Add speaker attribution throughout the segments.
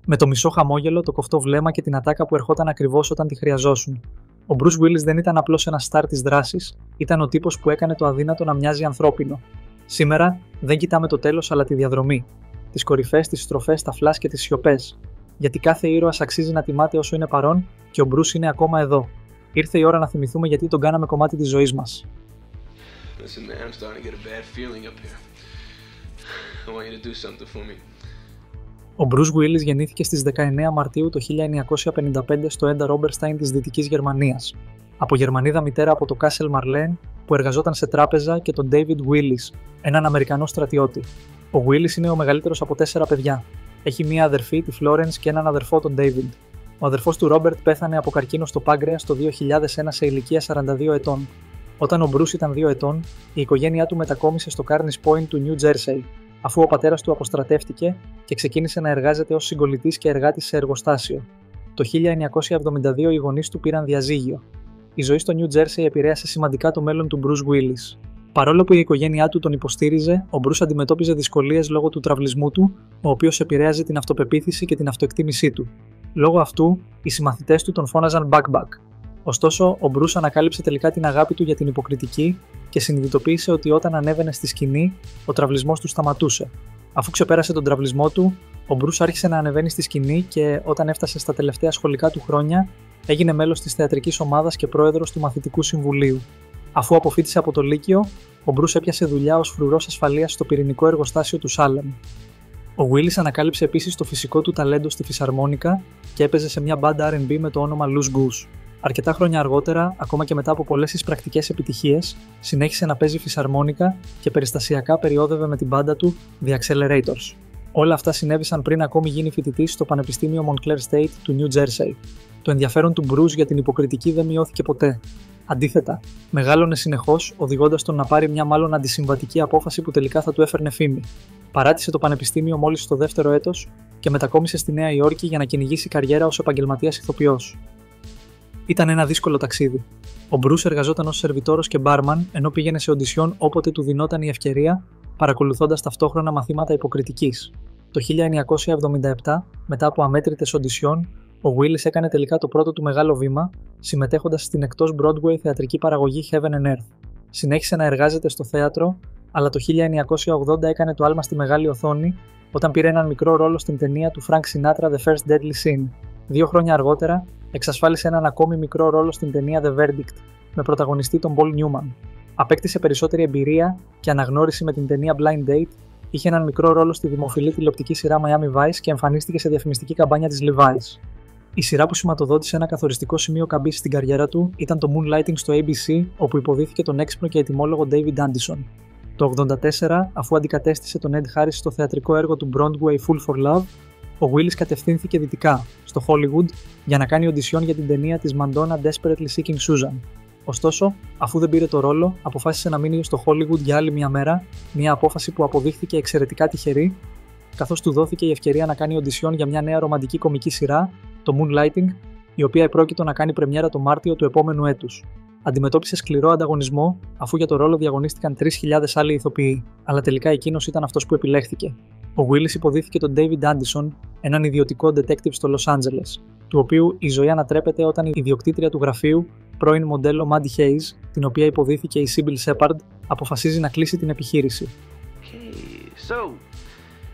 Speaker 1: Με το μισό χαμόγελο, το κοφτό βλέμμα και την ατάκα που ερχόταν ακριβώς όταν τη χρειαζόσουν. Ο Bruce Willis δεν ήταν απλώς ένας στάρ της δράσης, ήταν ο τύπος που έκανε το αδύνατο να μοιάζει ανθρώπινο. Σήμερα δεν κοιτάμε το τέλος αλλά τη διαδρομή. Τις κορυφές, τις στροφές, τα φλας και τις σιωπές. Γιατί κάθε ήρωας αξίζει να τιμάται όσο είναι παρόν και ο Bruce είναι ακόμα εδώ. Ήρθε η ώρα να θυμηθούμε γιατί τον κάναμε κομμάτι της ζωής μας. Ο Bruce Willis γεννήθηκε στις 19 Μαρτίου το 1955 στο Έντα Ρόμπερσταϊν της Δυτικής Γερμανίας. Από Γερμανίδα μητέρα από το Castle Marlene που εργαζόταν σε τράπεζα και τον David Willis, έναν Αμερικανό στρατιώτη. Ο Willis είναι ο μεγαλύτερος από 4 παιδιά. Έχει μία αδερφή, τη Florence, και έναν αδερφό, τον David. Ο αδερφός του Ρόμπερτ πέθανε από καρκίνο στο πάγκρεας το 2001 σε ηλικία 42 ετών. Όταν ο Bruce ήταν 2 ετών, η οικογένειά του μετακόμισε στο Carneys Point του New Jersey, αφού ο πατέρας του αποστρατεύτηκε και ξεκίνησε να εργάζεται ως συγκολητής και εργάτης σε εργοστάσιο. Το 1972 οι γονείς του πήραν διαζύγιο. Η ζωή στο New Jersey επηρέασε σημαντικά το μέλλον του Bruce Willis. Παρόλο που η οικογένειά του τον υποστήριζε, ο Bruce αντιμετώπιζε δυσκολίες λόγω του τραυλισμού του, ο οποίος επηρέαζε την αυτοπεποίθηση και την αυτοεκτίμησή του. Λόγω αυτού, οι συμμαθητές του τον φώναζαν Back-Back. Ωστόσο, ο Bruce ανακάλυψε τελικά την αγάπη του για την υποκριτική και συνειδητοποίησε ότι όταν ανέβαινε στη σκηνή, ο τραυλισμός του σταματούσε. Αφού ξεπέρασε τον τραυλισμό του, ο Bruce άρχισε να ανεβαίνει στη σκηνή και όταν έφτασε στα τελευταία σχολικά του χρόνια, έγινε μέλος της θεατρικής ομάδας και πρόεδρος του Μαθητικού Συμβουλίου. Αφού αποφοίτησε από το Λύκειο, ο Bruce έπιασε δουλειά ως φρουρός ασφαλείας στο πυρηνικό εργοστάσιο του Σάλεμ. Ο Willis ανακάλυψε επίσης το φυσικό του ταλέντο στη φυσαρμόνικα και έπαιζε σε μια μπάντα R&B με το όνομα Loose Goose. Αρκετά χρόνια αργότερα, ακόμα και μετά από πολλές εισπρακτικές επιτυχίες, συνέχισε να παίζει φυσαρμόνικα και περιστασιακά περιόδευε με την μπάντα του The Accelerators. Όλα αυτά συνέβησαν πριν ακόμη γίνει φοιτητής στο Πανεπιστήμιο Montclair State του New Jersey. Το ενδιαφέρον του Bruce για την υποκριτική δεν μειώθηκε ποτέ. Αντίθετα, μεγάλωνε συνεχώς, οδηγώντας τον να πάρει μια μάλλον αντισυμβατική απόφαση που τελικά θα του έφερνε φήμη. Παράτησε το πανεπιστήμιο μόλις στο δεύτερο έτος και μετακόμισε στη Νέα Υόρκη για να κυνηγήσει καριέρα ως επαγγελματίας ηθοποιός. Ήταν ένα δύσκολο ταξίδι. Ο Bruce εργαζόταν ως σερβιτόρος και μπάρμαν, ενώ πήγαινε σε οντισιόν όποτε του δινόταν η ευκαιρία, παρακολουθώντας ταυτόχρονα μαθήματα υποκριτικής. Το 1977, μετά από αμέτρητες οντισιόν, ο Willis έκανε τελικά το πρώτο του μεγάλο βήμα, συμμετέχοντας στην εκτός Broadway θεατρική παραγωγή Heaven and Earth. Συνέχισε να εργάζεται στο θέατρο, αλλά το 1980 έκανε το άλμα στη μεγάλη οθόνη όταν πήρε έναν μικρό ρόλο στην ταινία του Frank Sinatra The First Deadly Sin. 2 χρόνια αργότερα, εξασφάλισε έναν ακόμη μικρό ρόλο στην ταινία The Verdict, με πρωταγωνιστή τον Paul Newman. Απέκτησε περισσότερη εμπειρία και αναγνώριση με την ταινία Blind Date, είχε έναν μικρό ρόλο στη δημοφιλή τηλεοπτική σειρά Miami Vice και εμφανίστηκε σε διαφημιστική καμπάνια της Levi's. Η σειρά που σηματοδότησε ένα καθοριστικό σημείο καμπής στην καριέρα του ήταν το Moonlighting στο ABC, όπου υποδίθηκε τον έξυπνο και ετοιμόλογο David Anderson. Το 1984, αφού αντικατέστησε τον Ed Harris στο θεατρικό έργο του Broadway Fool for Love, ο Willis κατευθύνθηκε δυτικά, στο Hollywood, για να κάνει οντισιόν για την ταινία της Madonna Desperately Seeking Susan. Ωστόσο, αφού δεν πήρε το ρόλο, αποφάσισε να μείνει στο Hollywood για άλλη μια μέρα, μια απόφαση που αποδείχθηκε εξαιρετικά τυχερή, καθώς του δόθηκε η ευκαιρία να κάνει οντισιόν για μια νέα ρομαντική κομική σειρά, το Moonlighting, η οποία επρόκειτο να κάνει πρεμιέρα το Μάρτιο του επόμενου έτους. Αντιμετώπισε σκληρό ανταγωνισμό, αφού για το ρόλο διαγωνίστηκαν 3.000 άλλοι ηθοποιοί, αλλά τελικά εκείνος ήταν αυτός που επιλέχθηκε. Ο Willis υποδίθηκε τον David Anderson, έναν ιδιωτικό detective στο Los Angeles, του οποίου η ζωή ανατρέπεται όταν η ιδιοκτήτρια του γραφείου, πρώην μοντέλο Maddie Hayes, την οποία υποδίθηκε η Sybil Shepard, αποφασίζει να κλείσει την επιχείρηση.
Speaker 2: Okay, so,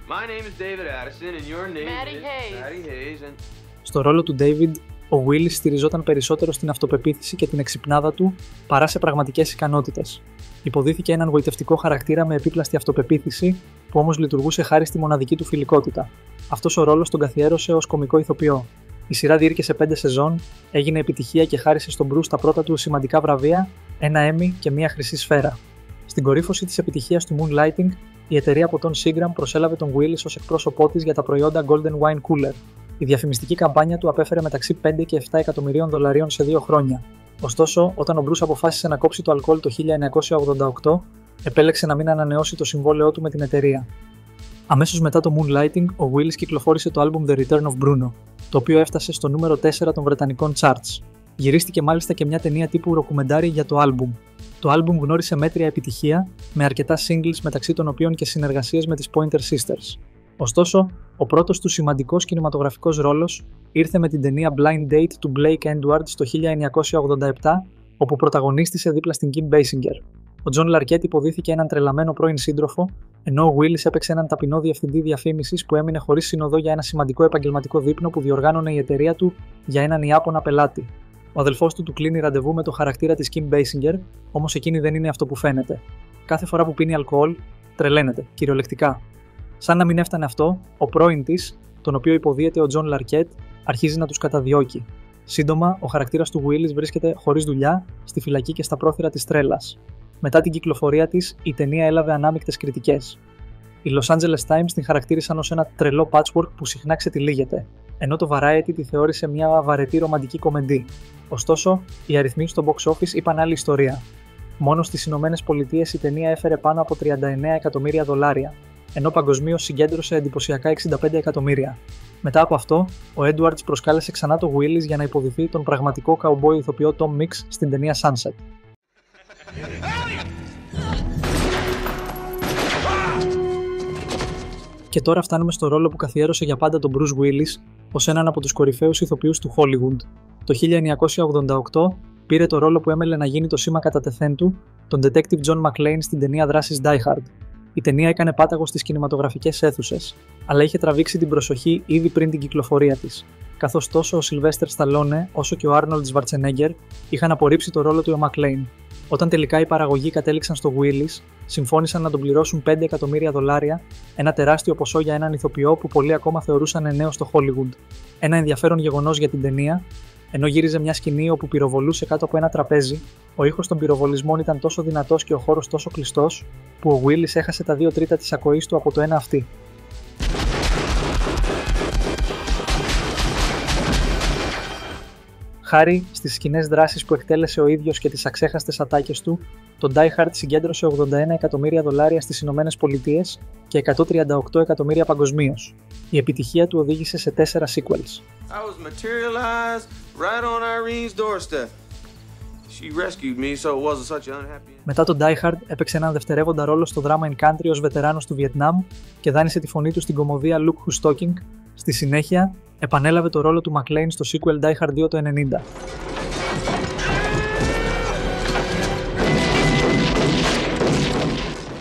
Speaker 2: my name is David Addison and your name is Maddie Hayes and...
Speaker 1: Στο ρόλο του David, ο Willis στηριζόταν περισσότερο στην αυτοπεποίθηση και την εξυπνάδα του παρά σε πραγματικές ικανότητες. Υποδίθηκε έναν γοητευτικό χαρακτήρα με επίπλαστη αυτοπεποίθηση, που όμως λειτουργούσε χάρη στη μοναδική του φιλικότητα. Αυτός ο ρόλος τον καθιέρωσε ως κωμικό ηθοποιό. Η σειρά διήρκεσε 5 σεζόν, έγινε επιτυχία και χάρισε στον Bruce τα πρώτα του σημαντικά βραβεία, ένα Emmy και μία χρυσή σφαίρα. Στην κορύφωση της επιτυχίας του Moonlighting, η εταιρεία από τον Seagram προσέλαβε τον Willis ως εκπρόσωπό της για τα προϊόντα Golden Wine Cooler. Η διαφημιστική καμπάνια του απέφερε μεταξύ 5 και 7 εκατομμυρίων δολαρίων σε 2 χρόνια. Ωστόσο, όταν ο Bruce αποφάσισε να κόψει το αλκοόλ το 1988, επέλεξε να μην ανανεώσει το συμβόλαιό του με την εταιρεία. Αμέσως μετά το Moonlighting, ο Willis κυκλοφόρησε το άλμπουμ The Return of Bruno, το οποίο έφτασε στο νούμερο 4 των βρετανικών charts. Γυρίστηκε μάλιστα και μια ταινία τύπου ροκουμεντάρι για το άλμπουμ. Το άλμπουμ γνώρισε μέτρια επιτυχία, με αρκετά singles μεταξύ των οποίων και συνεργασίες με τις Pointer Sisters. Ωστόσο, ο πρώτος του σημαντικός κινηματογραφικός ρόλος ήρθε με την ταινία Blind Date του Blake Edwards το 1987, όπου πρωταγωνίστησε δίπλα στην Kim Basinger. Ο Τζον Λαρκέτ υποδίθηκε έναν τρελαμένο πρώην σύντροφο, ενώ ο Willis έπαιξε έναν ταπεινό διευθυντή διαφήμισης που έμεινε χωρίς συνοδό για ένα σημαντικό επαγγελματικό δείπνο που διοργάνωνε η εταιρεία του για έναν Ιάπωνα πελάτη. Ο αδελφός του κλείνει ραντεβού με το χαρακτήρα της Kim Basinger, όμως εκείνη δεν είναι αυτό που φαίνεται. Κάθε φορά που πίνει αλκοόλ, τρελαίνεται, κυριολεκτικά. Σαν να μην έφτανε αυτό, ο πρώην της, τον οποίο υποδίεται ο Τζον Λαρκέτ, αρχίζει να τους καταδιώκει. Σύντομα, ο χαρακτήρας του Willis βρίσκεται χωρίς δουλειά, στη φυλακή και στα πρόθυρα της τρέλας. Μετά την κυκλοφορία της, η ταινία έλαβε ανάμεικτες κριτικές. Οι Los Angeles Times την χαρακτήρισαν ως ένα τρελό patchwork που συχνά ξετυλίγεται, ενώ το Variety τη θεώρησε μια βαρετή ρομαντική κομμεντή. Ωστόσο, οι αριθμοί στο box office είπαν άλλη ιστορία. Μόνο στις Ηνωμένες Πολιτείες η ταινία έφερε πάνω από $39 εκατομμύρια, ενώ παγκοσμίως συγκέντρωσε εντυπωσιακά 65 εκατομμύρια. Μετά από αυτό, ο Edwards προσκάλεσε ξανά το Willis για να υποδηθεί τον πραγματικό καουμπόι ηθοποιό Tom Mix στην ταινία Sunset. Και τώρα φτάνουμε στο ρόλο που καθιέρωσε για πάντα τον Bruce Willis ως έναν από τους κορυφαίους ηθοποιούς του Hollywood. Το 1988 πήρε το ρόλο που έμελε να γίνει το σήμα κατά τεθέν του, τον Detective John McClane στην ταινία δράσης Die Hard. Η ταινία έκανε πάταγο στις κινηματογραφικές αίθουσες, αλλά είχε τραβήξει την προσοχή ήδη πριν την κυκλοφορία της, καθώς τόσο ο Sylvester Stallone όσο και ο Arnold Schwarzenegger είχαν απορρίψει το ρόλο του ο McClane. Όταν τελικά οι παραγωγοί κατέληξαν στο Willis, συμφώνησαν να τον πληρώσουν $5 εκατομμύρια, ένα τεράστιο ποσό για έναν ηθοποιό που πολλοί ακόμα θεωρούσαν νέο στο Hollywood. Ένα ενδιαφέρον γεγονός για την ταινία, ενώ γύριζε μια σκηνή όπου πυροβολούσε κάτω από ένα τραπέζι, ο ήχος των πυροβολισμών ήταν τόσο δυνατός και ο χώρος τόσο κλειστός, που ο Willis έχασε τα 2/3 της ακοής του από το ένα αυτί. Χάρη στις σκηνές δράσης που εκτέλεσε ο ίδιος και τις αξέχαστες ατάκες του, το Die Hard συγκέντρωσε $81 εκατομμύρια στις Ηνωμένες Πολιτείες και 138 εκατομμύρια παγκοσμίως. Η επιτυχία του οδήγησε σε 4 sequels. Μετά το Die Hard έπαιξε έναν δευτερεύοντα ρόλο στο Drama in Country ως βετεράνος του Βιετνάμ και δάνεισε τη φωνή του στην κωμωδία Look Who's Talking. Στη συνέχεια, επανέλαβε το ρόλο του McClane στο sequel Die Hard 2 το 1990.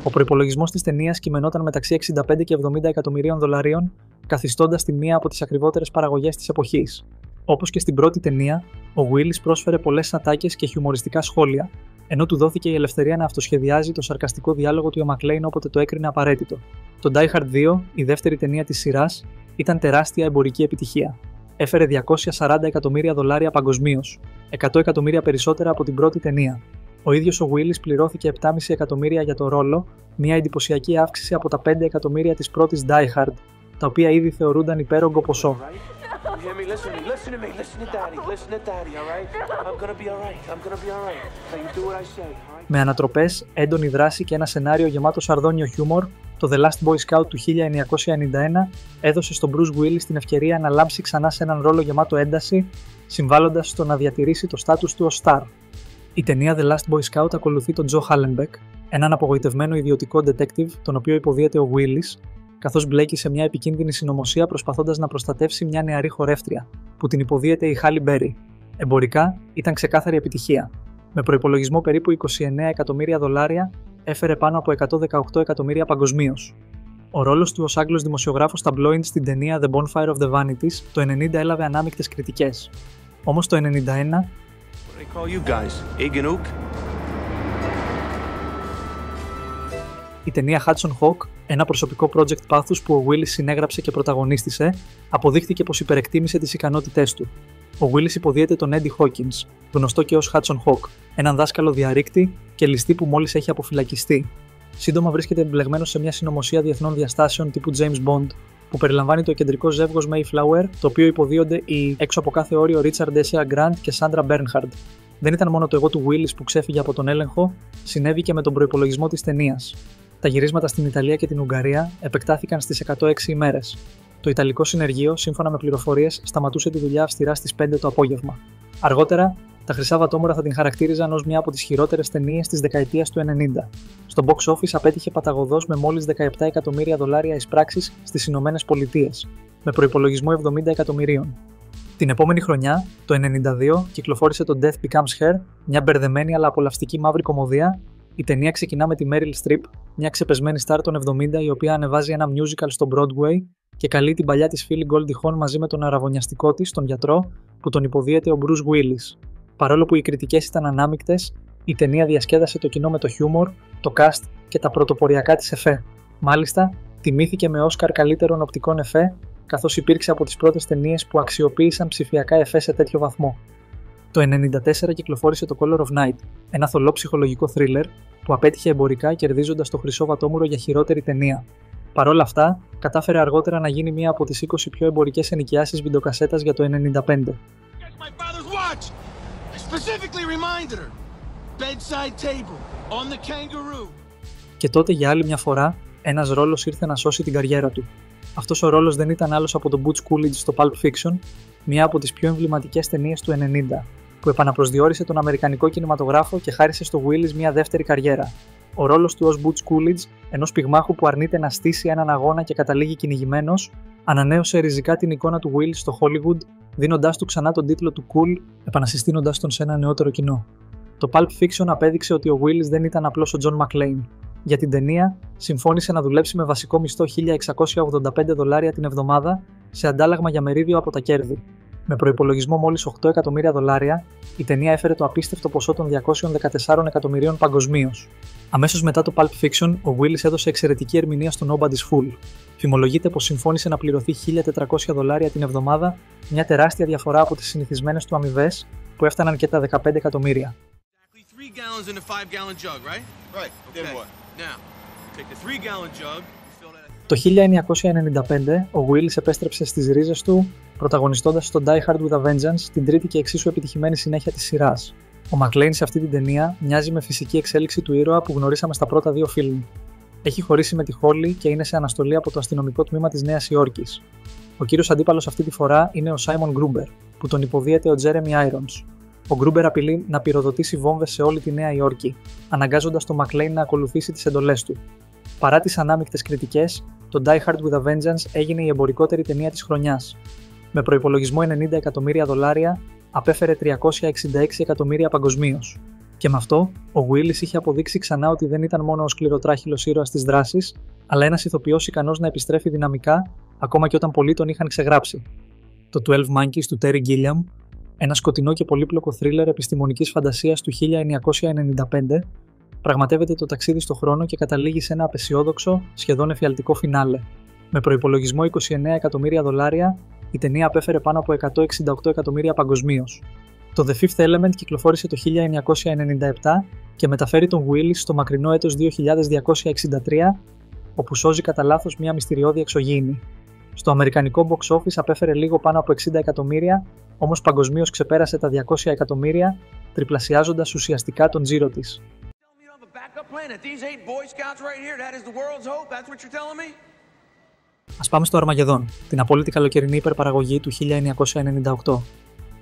Speaker 1: Ο προϋπολογισμός της ταινίας κειμενόταν μεταξύ $65 και $70 εκατομμυρίων, καθιστώντας τη μία από τις ακριβότερες παραγωγές της εποχής. Όπως και στην πρώτη ταινία, ο Willis πρόσφερε πολλές ατάκες και χιουμοριστικά σχόλια, ενώ του δόθηκε η ελευθερία να αυτοσχεδιάζει το σαρκαστικό διάλογο του ο McClane όποτε το έκρινε απαραίτητο. Το Die Hard 2, η δεύτερη ταινία της σειράς, ήταν τεράστια εμπορική επιτυχία. Έφερε $240 εκατομμύρια παγκοσμίως, 100 εκατομμύρια περισσότερα από την πρώτη ταινία. Ο ίδιος ο Willis πληρώθηκε $7,5 εκατομμύρια για το ρόλο, μια εντυπωσιακή αύξηση από τα 5 εκατομμύρια της πρώτης Die Hard, τα οποία ήδη θεωρούνταν υπέρογκο ποσό. Με ανατροπές, έντονη δράση και ένα σενάριο γεμάτο σαρδόνιο χιούμορ, το The Last Boy Scout του 1991 έδωσε στον Bruce Willis την ευκαιρία να λάμψει ξανά σε έναν ρόλο γεμάτο ένταση, συμβάλλοντας στο να διατηρήσει το στάτους του ως star. Η ταινία The Last Boy Scout ακολουθεί τον Joe Hallenbeck, έναν απογοητευμένο ιδιωτικό detective, τον οποίο υποδίεται ο Willis, καθώς μπλέκει σε μια επικίνδυνη συνωμοσία προσπαθώντας να προστατεύσει μια νεαρή χορεύτρια, που την υποδίεται η Halle Berry. Εμπορικά, ήταν ξεκάθαρη επιτυχία. Με προϋπολογισμό περίπου $29 εκατομμύρια, έφερε πάνω από 118 εκατομμύρια παγκοσμίως. Ο ρόλος του ως Άγγλος δημοσιογράφος ταμπλόιντ στην ταινία The Bonfire of the Vanities το 1990 έλαβε ανάμεικτες κριτικές. Όμως το 1991, η ταινία Hudson Hawk, ένα προσωπικό project πάθους που ο Willis συνέγραψε και πρωταγωνίστησε, αποδείχθηκε πως υπερεκτίμησε τις ικανότητές του. Ο Willis υποδίεται τον Eddie Hawkins, γνωστό και ως Hudson Hawk, έναν δάσκαλο διαρρήκτη και ληστή που μόλις έχει αποφυλακιστεί. Σύντομα βρίσκεται εμπλεγμένος σε μια συνωμοσία διεθνών διαστάσεων τύπου James Bond, που περιλαμβάνει το κεντρικό ζεύγος Mayflower, το οποίο υποδίονται οι έξω από κάθε όριο Richard S. Grant και Sandra Bernhard. Δεν ήταν μόνο το εγώ του Willis που ξέφυγε από τον έλεγχο, συνέβη και με τον προϋπολογισμό της ταινίας. Τα γυρίσματα στην Ιταλία και την Ουγγαρία επεκτάθηκαν στις 106 ημέρες. Το Ιταλικό συνεργείο, σύμφωνα με πληροφορίες, σταματούσε τη δουλειά αυστηρά στις 5 το απόγευμα. Αργότερα, Τα Χρυσά Βατόμουρα θα την χαρακτήριζαν ως μια από τις χειρότερες ταινίες της δεκαετίας του 90. Στο box office απέτυχε παταγωδώς με μόλις $17 εκατομμύρια εισπράξεις στις Ηνωμένες Πολιτείες, με προϋπολογισμό 70 εκατομμυρίων. Την επόμενη χρονιά, το 1992, κυκλοφόρησε το Death Becomes Her, μια μπερδεμένη αλλά απολαυστική μαύρη κωμωδία. Η ταινία ξεκινά με τη Meryl Streep, μια ξεπεσμένη στάρ των 70, η οποία ανεβάζει ένα musical στο Broadway και καλεί την παλιά της φίλη Goldie Hawn μαζί με τον αραβωνιαστικό της, τον γιατρό, που τον υποδίεται ο Bruce Willis. Παρόλο που οι κριτικές ήταν ανάμεικτες, η ταινία διασκέδασε το κοινό με το χιούμορ, το cast και τα πρωτοποριακά της εφέ. Μάλιστα, τιμήθηκε με Όσκαρ καλύτερων οπτικών εφέ, καθώς υπήρξε από τις πρώτες ταινίες που αξιοποίησαν ψηφιακά εφέ σε τέτοιο βαθμό. Το 1994 κυκλοφόρησε το Color of Night, ένα θολό ψυχολογικό θρίλερ που απέτυχε εμπορικά κερδίζοντας το Χρυσό Βατόμουρο για χειρότερη ταινία. Παρ' όλα αυτά, κατάφερε αργότερα να γίνει μία από τις 20 πιο εμπορικές ενοικιάσεις βιντεοκασέτας για το 1995. Και τότε για άλλη μια φορά, ένας ρόλος ήρθε να σώσει την καριέρα του. Αυτός ο ρόλος δεν ήταν άλλος από τον Butch Coolidge στο Pulp Fiction, μία από τις πιο εμβληματικές ταινίες του 90, που επαναπροσδιορίσε τον αμερικανικό κινηματογράφο και χάρισε στο Willis μια δεύτερη καριέρα. Ο ρόλος του ως Butch Coolidge, ενός πυγμάχου που αρνείται να στήσει έναν αγώνα και καταλήγει κυνηγημένος, ανανέωσε ριζικά την εικόνα του Willis στο Hollywood, δίνοντάς του ξανά τον τίτλο του Cool, επανασυστήνοντας τον σε ένα νεότερο κοινό. Το Pulp Fiction απέδειξε ότι ο Willis δεν ήταν απλώς ο John McClane. Για την ταινία, συμφώνησε να δουλέψει με βασικό μισθό $1.685 την εβδομάδα, σε αντάλλαγμα για μερίδιο από τα κέρδη. Με προϋπολογισμό μόλις $8 εκατομμύρια, η ταινία έφερε το απίστευτο ποσό των 214 εκατομμυρίων παγκοσμίως. Αμέσως μετά το Pulp Fiction, ο Willis έδωσε εξαιρετική ερμηνεία στο Nobody's Fool. Φημολογείται πως συμφώνησε να πληρωθεί $1.400 την εβδομάδα, μια τεράστια διαφορά από τις συνηθισμένες του αμοιβές, που έφταναν και τα 15 εκατομμύρια. Το 1995, ο Willis επέστρεψε στις ρίζες του, πρωταγωνιστώντας στο Die Hard with a Vengeance, την τρίτη και εξίσου επιτυχημένη συνέχεια της σειράς. Ο McClane σε αυτή την ταινία μοιάζει με φυσική εξέλιξη του ήρωα που γνωρίσαμε στα πρώτα δύο φιλμ. Έχει χωρίσει με τη Holly και είναι σε αναστολή από το αστυνομικό τμήμα της Νέας Υόρκης. Ο κύριος αντίπαλος αυτή τη φορά είναι ο Simon Gruber, που τον υποδίεται ο Jeremy Irons. Ο Gruber απειλεί να πυροδοτήσει βόμβες σε όλη τη Νέα Υόρκη, αναγκάζοντας τον McClane να ακολουθήσει τις εντολές του. Παρά τις ανάμεικτες κριτικές, το Die Hard with a Vengeance έγινε η εμπορικότερη ταινία της χρονιάς. Με προϋπολογισμό $90 εκατομμύρια, απέφερε $366 εκατομμύρια παγκοσμίως. Και με αυτό, ο Willis είχε αποδείξει ξανά ότι δεν ήταν μόνο ο σκληροτράχυλος ήρωας της δράσης, αλλά ένας ηθοποιός ικανός να επιστρέφει δυναμικά, ακόμα και όταν πολλοί τον είχαν ξεγράψει. Το 12 Monkeys του Terry Gilliam, ένα σκοτεινό και πολύπλοκο θρίλερ επιστημονικής φαντασίας του 1995, πραγματεύεται το ταξίδι στο χρόνο και καταλήγει σε ένα απεσιόδοξο, σχεδόν εφιαλτικό φινάλε. Με προϋπολογισμό $29 εκατομμύρια, η ταινία απέφερε πάνω από $168 εκατομμύρια παγκοσμίως. Το The Fifth Element κυκλοφόρησε το 1997 και μεταφέρει τον Willis στο μακρινό έτος 2263, όπου σώζει κατά λάθος μια μυστηριώδη εξωγήινη. Στο αμερικανικό box office απέφερε λίγο πάνω από $60 εκατομμύρια, όμως παγκοσμίως ξεπέρασε τα $200 εκατομμύρια, τριπλασιάζοντας ουσιαστικά τον τζίρο της. Ας πάμε στο Αρμαγεδόν, την απόλυτη καλοκαιρινή υπερπαραγωγή του 1998.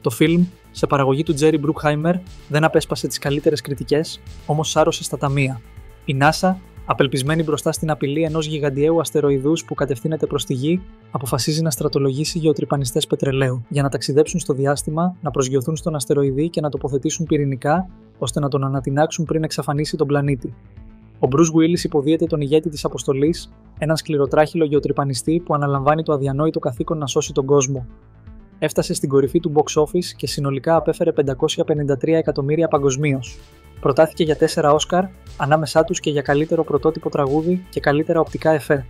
Speaker 1: Το φιλμ, σε παραγωγή του Jerry Bruckheimer, δεν απέσπασε τις καλύτερες κριτικές, όμως σάρωσε στα ταμεία. Η NASA, απελπισμένη μπροστά στην απειλή ενός γιγαντιαίου αστεροειδούς που κατευθύνεται προς τη Γη, αποφασίζει να στρατολογήσει γεωτρυπανιστές πετρελαίου για να ταξιδέψουν στο διάστημα, να προσγειωθούν στον αστεροειδή και να τοποθετήσουν πυρηνικά, ώστε να τον ανατινάξουν πριν εξαφανίσει τον πλανήτη. Ο Bruce Willis υποδίεται τον ηγέτη της αποστολής, έναν σκληροτράχυλο γεωτρυπανιστή που αναλαμβάνει το αδιανόητο καθήκον να σώσει τον κόσμο. Έφτασε στην κορυφή του box office και συνολικά απέφερε $553 εκατομμύρια παγκοσμίως. Προτάθηκε για 4 Όσκαρ, ανάμεσά τους και για καλύτερο πρωτότυπο τραγούδι και καλύτερα οπτικά εφέ.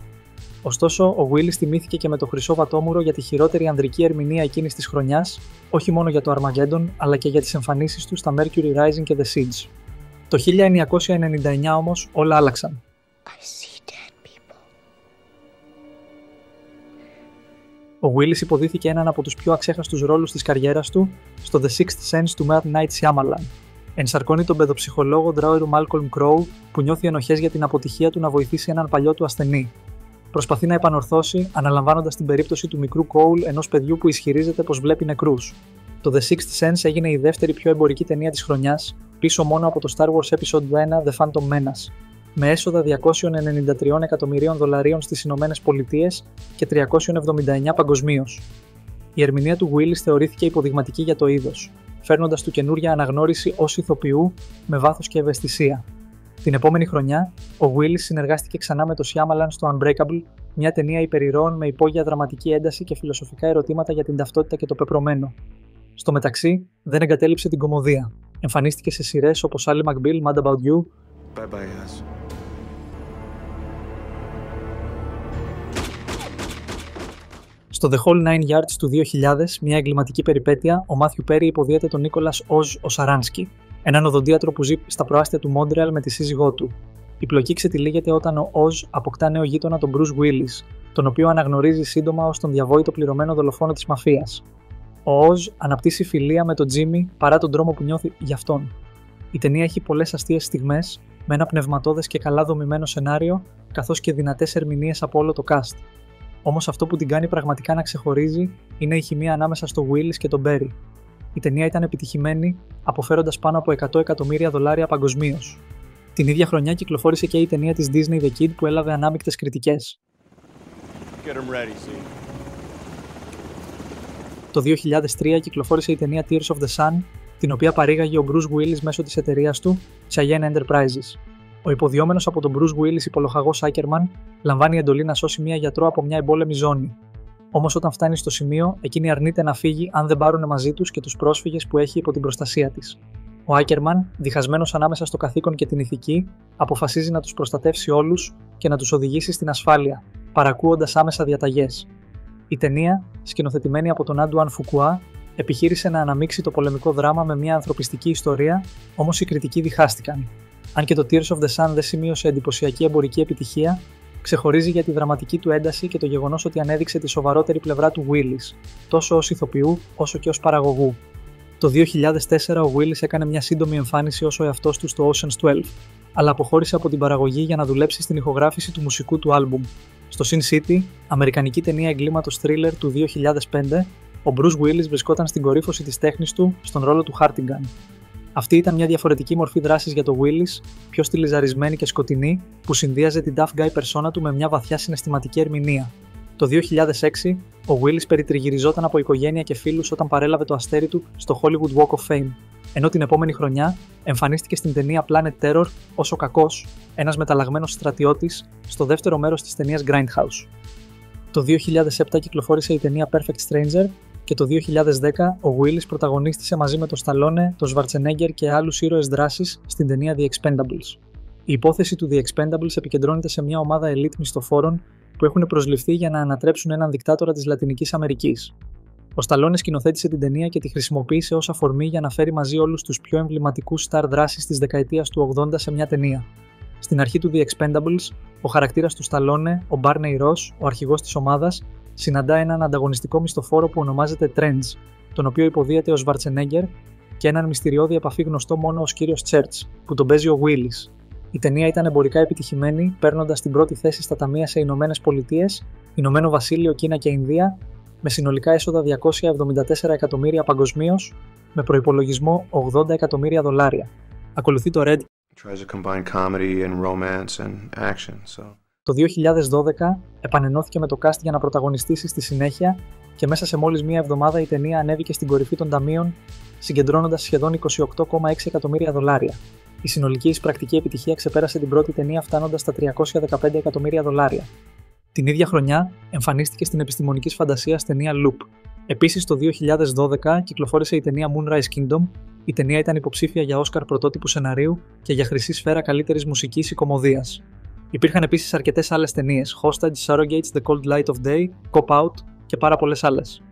Speaker 1: Ωστόσο, ο Willis τιμήθηκε και με το Χρυσό Βατόμουρο για τη χειρότερη ανδρική ερμηνεία εκείνης της χρονιάς, όχι μόνο για το Armageddon, αλλά και για τις εμφανίσεις του στα Mercury Rising και The Siege. Το 1999 όμως όλα άλλαξαν. Ο Willis υποδίθηκε έναν από τους πιο αξέχαστους ρόλους της καριέρας του στο The Sixth Sense του M. Night Shyamalan. Ενσαρκώνει τον παιδοψυχολόγο Drew Malcolm Crowe που νιώθει ενοχές για την αποτυχία του να βοηθήσει έναν παλιό του ασθενή. Προσπαθεί να επανορθώσει, αναλαμβάνοντας την περίπτωση του μικρού Cole, ενός παιδιού που ισχυρίζεται πως βλέπει νεκρούς. Το The Sixth Sense έγινε η δεύτερη πιο εμπορική ταινία της χρονιάς, πίσω μόνο από το Star Wars Episode 1 The Phantom Menace, με έσοδα $293 εκατομμυρίων στις Ηνωμένες Πολιτείες και 379 παγκοσμίως. Η ερμηνεία του Willis θεωρήθηκε υποδειγματική για το είδος, φέρνοντας του καινούρια αναγνώριση ως ηθοποιού με βάθος και ευαισθησία. Την επόμενη χρονιά, ο Willis συνεργάστηκε ξανά με το Shyamalan στο Unbreakable, μια ταινία υπερηρώων με υπόγεια δραματική ένταση και φιλοσοφικά ερωτήματα για την ταυτότητα και το πεπρωμένο. Στο μεταξύ, δεν εγκατέλειψε την κωμωδία. Εμφανίστηκε σε σειρές όπως Ally McBeal, Mad About You.
Speaker 3: Bye bye, yes.
Speaker 1: Στο The Whole Nine Yards του 2000, μια εγκληματική περιπέτεια, ο Μάθιου Πέρι υποδίεται τον Νίκολας Οζ Οσαράνσκι, έναν οδοντίατρο που ζει στα προάστια του Μόντρεαλ με τη σύζυγό του. Η πλοκή ξετυλίγεται όταν ο Οζ αποκτά νέο γείτονα τον Bruce Willis, τον οποίο αναγνωρίζει σύντομα ως τον διαβόητο πληρωμένο δολοφόνο της μαφίας. Ο Οζ αναπτύσσει φιλία με τον Τζίμι παρά τον τρόμο που νιώθει γι' αυτόν. Η ταινία έχει πολλές αστείες στιγμές, με ένα πνευματώδες και καλά δομημένο σενάριο, καθώς και δυνατές ερμηνείες από όλο το cast. Όμως αυτό που την κάνει πραγματικά να ξεχωρίζει είναι η χημεία ανάμεσα στο Willis και τον Berry. Η ταινία ήταν επιτυχημένη, αποφέροντας πάνω από $100 εκατομμύρια παγκοσμίως. Την ίδια χρονιά κυκλοφόρησε και η ταινία της Disney The Kid που έλαβε ανάμεικτες κριτικές. Το 2003 κυκλοφόρησε η ταινία Tears of the Sun, την οποία παρήγαγε ο Bruce Willis μέσω της εταιρείας του, Cheyenne Enterprises. Ο υποδιόμενος από τον Bruce Willis υπολογαγός Ackerman λαμβάνει εντολή να σώσει μία γιατρό από μια εμπόλεμη ζώνη. Όμως όταν φτάνει στο σημείο, εκείνη αρνείται να φύγει αν δεν πάρουν μαζί τους και τους πρόσφυγες που έχει υπό την προστασία της. Ο Ackerman, διχασμένος ανάμεσα στο καθήκον και την ηθική, αποφασίζει να τους προστατεύσει όλους και να τους οδηγήσει στην ασφάλεια, παρακούοντας άμεσα διαταγές. Η ταινία, σκηνοθετημένη από τον Άντουαν Φουκουά, επιχείρησε να αναμίξει το πολεμικό δράμα με μια ανθρωπιστική ιστορία, όμως οι κριτικοί διχάστηκαν. Αν και το Tears of the Sun δεν σημείωσε εντυπωσιακή εμπορική επιτυχία, ξεχωρίζει για τη δραματική του ένταση και το γεγονός ότι ανέδειξε τη σοβαρότερη πλευρά του Willis, τόσο ως ηθοποιού όσο και ως παραγωγού. Το 2004 ο Willis έκανε μια σύντομη εμφάνιση ως ο εαυτός του στο Ocean's 12, αλλά αποχώρησε από την παραγωγή για να δουλέψει στην ηχογράφηση του μουσικού του άλμπουμ. Στο Sin City, αμερικανική ταινία εγκλήματος thriller του 2005, ο Bruce Willis βρισκόταν στην κορύφωση της τέχνης του στον ρόλο του Hartigan. Αυτή ήταν μια διαφορετική μορφή δράσης για το Willis, πιο στιλιζαρισμένη και σκοτεινή, που συνδύαζε την tough guy persona του με μια βαθιά συναισθηματική ερμηνεία. Το 2006, ο Willis περιτριγυριζόταν από οικογένεια και φίλους όταν παρέλαβε το αστέρι του στο Hollywood Walk of Fame, ενώ την επόμενη χρονιά εμφανίστηκε στην ταινία Planet Terror ως ο κακός, ένας μεταλλαγμένος στρατιώτης, στο δεύτερο μέρος της ταινίας Grindhouse. Το 2007 κυκλοφόρησε η ταινία Perfect Stranger και το 2010 ο Willis πρωταγωνίστησε μαζί με τον Stallone, τον Schwarzenegger και άλλους ήρωες δράσης στην ταινία The Expendables. Η υπόθεση του The Expendables επικεντρώνεται σε μια ομάδα elite μισθοφόρων που έχουν προσληφθεί για να ανατρέψουν έναν δικτάτορα της Λατινικής Αμερικής. Ο Stallone σκηνοθέτησε την ταινία και τη χρησιμοποίησε ως αφορμή για να φέρει μαζί όλους τους πιο εμβληματικούς στάρ δράσης της δεκαετίας του 80 σε μια ταινία. Στην αρχή του The Expendables, ο χαρακτήρας του Stallone, ο Barney Ross, ο αρχηγός της ομάδας, συναντά έναν ανταγωνιστικό μισθοφόρο που ονομάζεται Trench, τον οποίο υποδίεται ο Schwarzenegger, και έναν μυστηριώδη επαφή γνωστό μόνο ως κύριος Church, που τον παίζει ο Willis. Η ταινία ήταν εμπορικά επιτυχημένη, παίρνοντας την πρώτη θέση στα ταμεία σε Ηνωμένες Πολιτείες, Ηνωμένο Βασίλειο, Κίνα και Ινδία, με συνολικά έσοδα $274 εκατομμύρια παγκοσμίως, με προϋπολογισμό $80 εκατομμύρια. Ακολουθεί το Red. Το 2012 επανενώθηκε με το cast για να πρωταγωνιστήσει στη συνέχεια και μέσα σε μόλις μία εβδομάδα η ταινία ανέβηκε στην κορυφή των ταμείων, συγκεντρώνοντας σχεδόν $28,6 εκατομμύρια. Η συνολική εισπρακτική επιτυχία ξεπέρασε την πρώτη ταινία φτάνοντας στα $315 εκατομμύρια. Την ίδια χρονιά εμφανίστηκε στην επιστημονικής φαντασίας ταινία Loop. Επίσης το 2012 κυκλοφόρησε η ταινία Moonrise Kingdom. Η ταινία ήταν υποψήφια για Όσκαρ πρωτότυπου σεναρίου και για χρυσή σφαίρα καλύτερης μουσικής ή κωμωδίας. Υπήρχαν επίσης αρκετές άλλες ταινίες, Hostage, Surrogates, The Cold Light of Day, Cop Out και πάρα πολλές άλλες.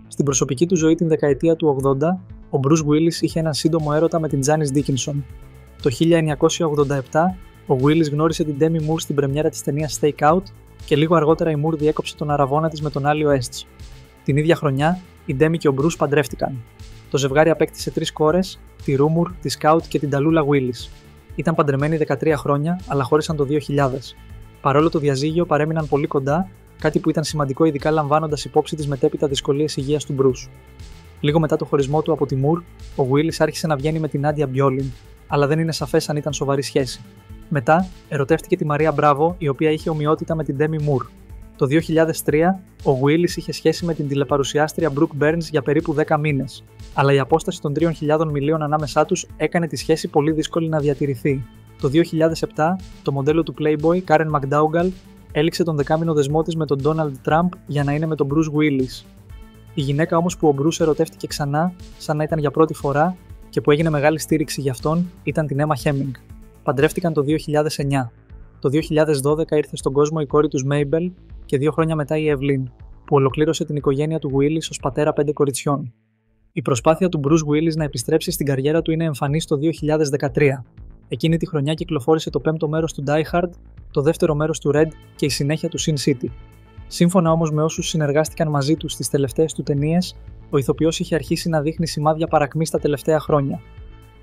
Speaker 1: Στην προσωπική του ζωή την δεκαετία του 80, ο Bruce Willis είχε έναν σύντομο έρωτα με την Janice Dickinson. Το 1987, ο Willis γνώρισε την Demi Moore στην πρεμιέρα της ταινίας Stake Out και λίγο αργότερα η Moore διέκοψε τον αραβώνα της με τον Άλιο Estes. Την ίδια χρονιά, η Demi και ο Bruce παντρεύτηκαν. Το ζευγάρι απέκτησε 3 κόρες, τη Rumour, τη Scout και την Tallulah Willis. Ήταν παντρεμένοι 13 χρόνια, αλλά χώρισαν το 2000. Παρόλο το διαζύγιο, παρέμειναν πολύ κοντά, κάτι που ήταν σημαντικό ειδικά λαμβάνοντας υπόψη τις μετέπειτα δυσκολίες υγείας του Bruce. Λίγο μετά το χωρισμό του από τη Moore, ο Willis άρχισε να βγαίνει με την Nadia Bjorlin, αλλά δεν είναι σαφές αν ήταν σοβαρή σχέση. Μετά, ερωτεύτηκε τη Μαρία Μπράβο, η οποία είχε ομοιότητα με την Demi Moore. Το 2003, ο Willis είχε σχέση με την τηλεπαρουσιάστρια Brooke Burns για περίπου 10 μήνες, αλλά η απόσταση των 3.000 μιλίων ανάμεσά τους έκανε τη σχέση πολύ δύσκολη να διατηρηθεί. Το 2007, το μοντέλο του Playboy, Karen McDougal, έληξε τον δεκάμηνο δεσμό της με τον Donald Trump για να είναι με τον Bruce Willis. Η γυναίκα όμως που ο Bruce ερωτεύτηκε ξανά, σαν να ήταν για πρώτη φορά και που έγινε μεγάλη στήριξη για αυτόν, ήταν την Emma Hemming. Παντρεύτηκαν το 2009. Το 2012 ήρθε στον κόσμο η κόρη τους Mabel και 2 χρόνια μετά η Evelyn, που ολοκλήρωσε την οικογένεια του Willis ως πατέρα 5 κοριτσιών. Η προσπάθεια του Bruce Willis να επιστρέψει στην καριέρα του είναι εμφανής το 2013. Εκείνη τη χρονιά κυκλοφόρησε το 5ο μέρος του Die Hard, το 2ο μέρος του Red και η συνέχεια του Sin City. Σύμφωνα όμως με όσους συνεργάστηκαν μαζί του στις τελευταίες του ταινίες, ο ηθοποιός είχε αρχίσει να δείχνει σημάδια παρακμής τα τελευταία χρόνια.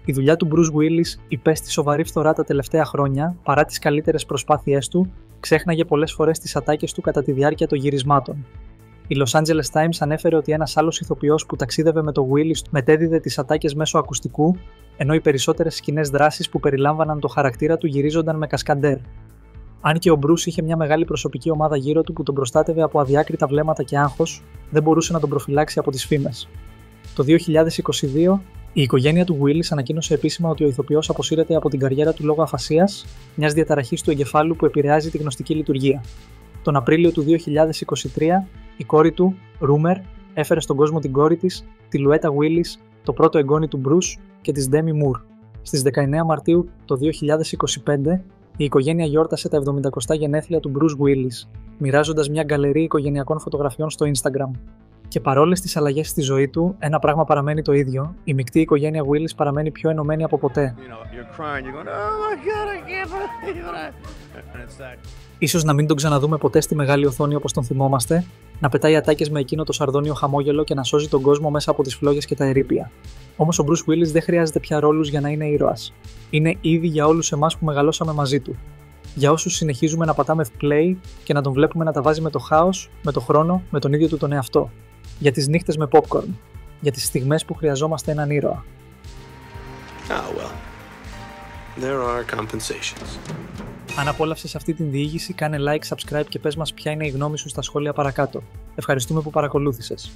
Speaker 1: Η δουλειά του Bruce Willis υπέστη σοβαρή φθορά τα τελευταία χρόνια, παρά τις καλύτερες προσπάθειές του, ξέχναγε πολλές φορές τις ατάκες του κατά τη διάρκεια των γυρισμάτων. Η Los Angeles Times ανέφερε ότι ένας άλλος ηθοποιός που ταξίδευε με το Willis μετέδιδε τις ατάκες μέσω ακουστικού, ενώ οι περισσότερες σκηνές δράσης που περιλάμβαναν το χαρακτήρα του γυρίζονταν με κασκαντέρ. Αν και ο Bruce είχε μια μεγάλη προσωπική ομάδα γύρω του που τον προστάτευε από αδιάκριτα βλέμματα και άγχος, δεν μπορούσε να τον προφυλάξει από τις φήμες. Το 2022, η οικογένεια του Willis ανακοίνωσε επίσημα ότι ο ηθοποιός αποσύρεται από την καριέρα του λόγω αφασίας, μιας διαταραχής του εγκεφάλου που επηρεάζει τη γνωστική λειτουργία. Τον Απρίλιο του 2023, η κόρη του, Rumor, έφερε στον κόσμο την κόρη της, τη Louetta Willis, το πρώτο εγγόνι του Bruce και της Demi Moore. Στις 19 Μαρτίου το 2025, η οικογένεια γιόρτασε τα 70 γενέθλια του Bruce Willis, μοιράζοντας μια γκαλερί οικογενειακών φωτογραφιών στο Instagram. Και παρόλες τις αλλαγές στη ζωή του, ένα πράγμα παραμένει το ίδιο: η μεικτή οικογένεια Willis παραμένει πιο ενωμένη από ποτέ. Ίσως να μην τον ξαναδούμε ποτέ στη μεγάλη οθόνη όπως τον θυμόμαστε, να πετάει ατάκες με εκείνο το σαρδόνιο χαμόγελο και να σώζει τον κόσμο μέσα από τις φλόγες και τα ερείπια. Όμως ο Bruce Willis δεν χρειάζεται πια ρόλους για να είναι ήρωας. Είναι ήδη για όλους εμάς που μεγαλώσαμε μαζί του. Για όσους συνεχίζουμε να πατάμε play και να τον βλέπουμε να τα βάζει με το χάος, με το χρόνο, με τον ίδιο του τον εαυτό. Για τις νύχτες με popcorn. Για τις στιγμές που χρειαζόμαστε έναν ήρωα. Αν απόλαυσες αυτή την διήγηση, κάνε like, subscribe και πες μας ποια είναι η γνώμη σου στα σχόλια παρακάτω. Ευχαριστούμε που παρακολούθησες.